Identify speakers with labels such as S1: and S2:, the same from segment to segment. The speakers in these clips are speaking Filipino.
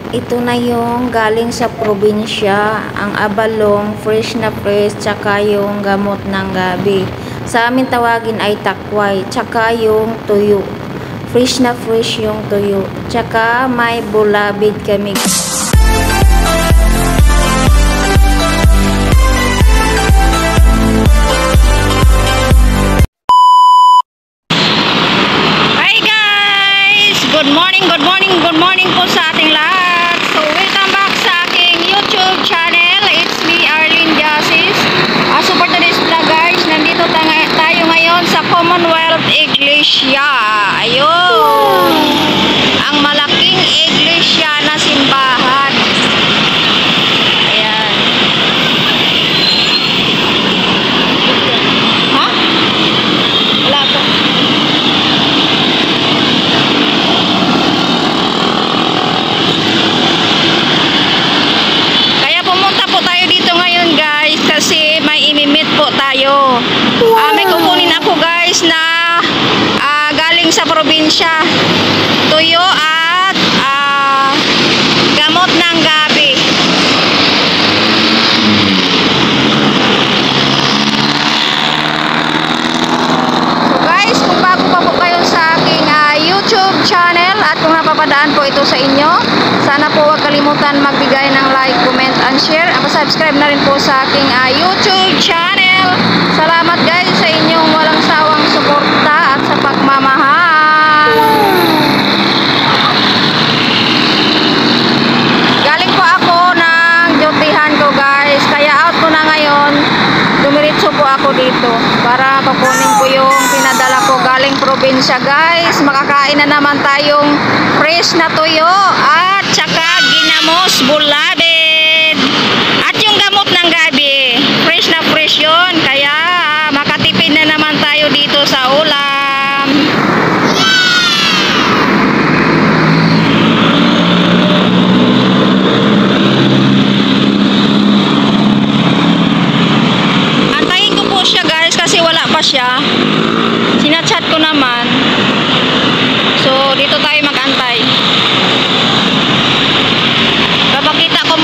S1: Ito na yung galing sa probinsya, ang abalong, fresh na fresh, tsaka yung gamot ng gabi. Sa amin tawagin ay takway, tsaka yung tuyo. Fresh na fresh yung tuyo. Tsaka may bulabid kami.
S2: Good morning po sa ating lahat. So, welcome back sa aking YouTube channel. It's me, Arlene Jasis. So, for today's vlog guys, nandito tayo ngayon sa Commonwealth Iglesia. Ayun! Ang malaking iglesia na simbahan. Ayan. Ha? Wala po. Kasi may imimit po tayo. May kukunin ako guys na galing sa probinsya. Tuyo at gamot ng gabi. So guys, kung bago pa po kayo sa aking YouTube channel at kung napapadaan po ito sa inyo, sana po huwag kalimutan magbigay ng like, comment, and share. Subscribe na rin po sa aking YouTube channel. Salamat guys sa inyong walang sawang suporta at sa pagmamahal. Galing po ako ng dutihan ko guys. Kaya out ko na ngayon. Dumiritso po ako dito para kukunin ko yung pinadala ko galing probinsya guys. Makakain na naman tayong fresh na tuyo at saka ginamos bulabid. At yung gamot ng gabi, fresh na fresh yun. Kaya makatipid na naman tayo dito sa ulam. Antayin ko po siya guys kasi wala pa siya. Sinachat ko naman. So dito tayo mag-antay. Papakita ko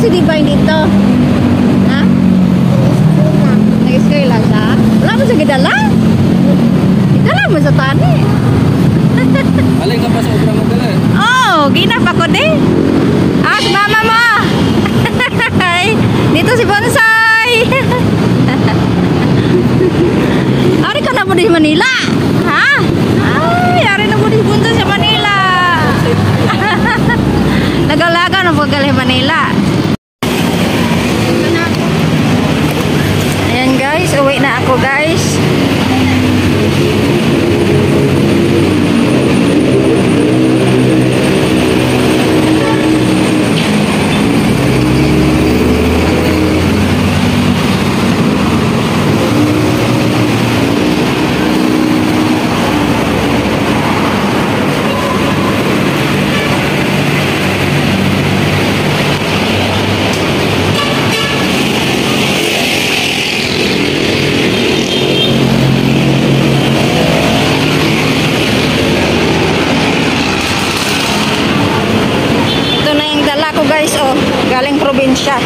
S2: si Divine dito? Ha? Nag-eskwela siya? Wala mo siya gidala? Gidala mo sa tani.
S3: Alay ka pa sa obra mo dala eh.
S2: Oh, ginap ako din. Ah, si mama mo. Dito si Bonsai. Ari ka na mo di Manila. Ha? Ay, ari na mo di Bonsai sa Manila. Nagalaga na po gali Manila. Ayan guys, uwi na ako guys. Galing probinsya.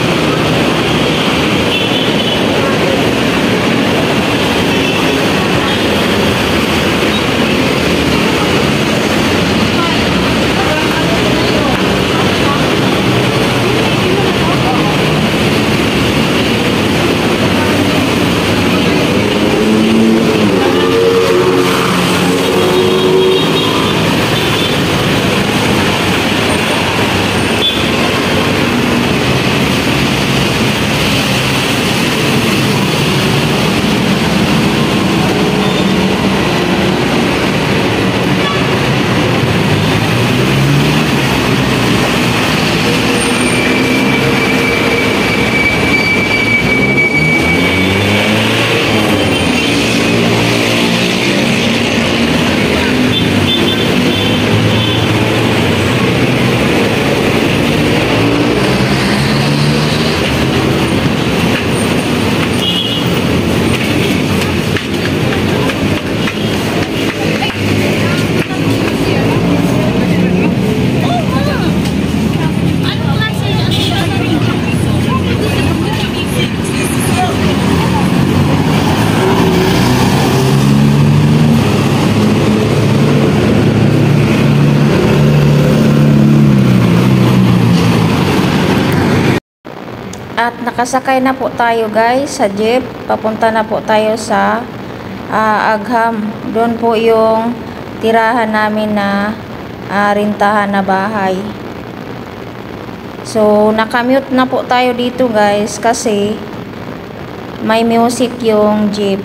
S2: At nakasakay na po tayo guys sa jeep. Papunta na po tayo sa Agham. Doon po yung tirahan namin na rintahan na bahay. So nakamute na po tayo dito guys kasi may music yung jeep.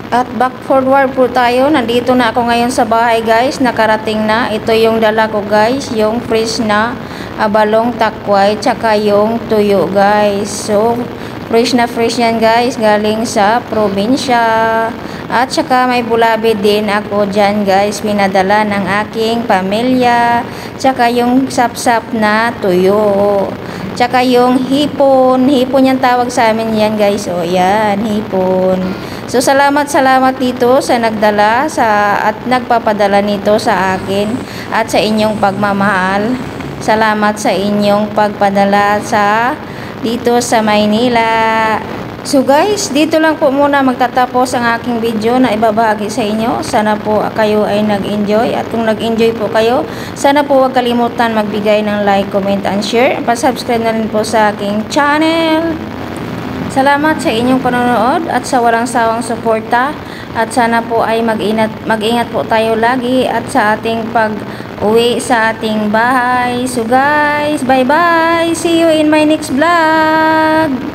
S2: At back forward po tayo. Nandito na ako ngayon sa bahay guys. Nakarating na. Ito yung dala ko guys. Yung fresh na abalong takway. Tsaka yung tuyo guys. So fresh na fresh yan guys. Galing sa probinsya.
S1: At saka may bulabi din ako dyan guys, pinadala ng aking pamilya. Tsaka yung sapsap na tuyo. Tsaka yung hipon. Hipon yung tawag sa amin yan guys. O yan, hipon. So salamat dito sa nagdala at nagpapadala nito sa akin at sa inyong pagmamahal. Salamat sa inyong pagpadala dito sa Maynila. So guys, dito lang po muna magtatapos ang aking video na ibabahagi sa inyo. Sana po kayo ay nag-enjoy. At kung nag-enjoy po kayo, sana po huwag kalimutan magbigay ng like, comment, and share. Pa-subscribe na rin po sa aking channel. Salamat sa inyong panonood at sa walang sawang suporta. At sana po ay mag-ingat po tayo lagi at sa ating pag-uwi sa ating bahay. So guys, bye-bye! See you in my next vlog!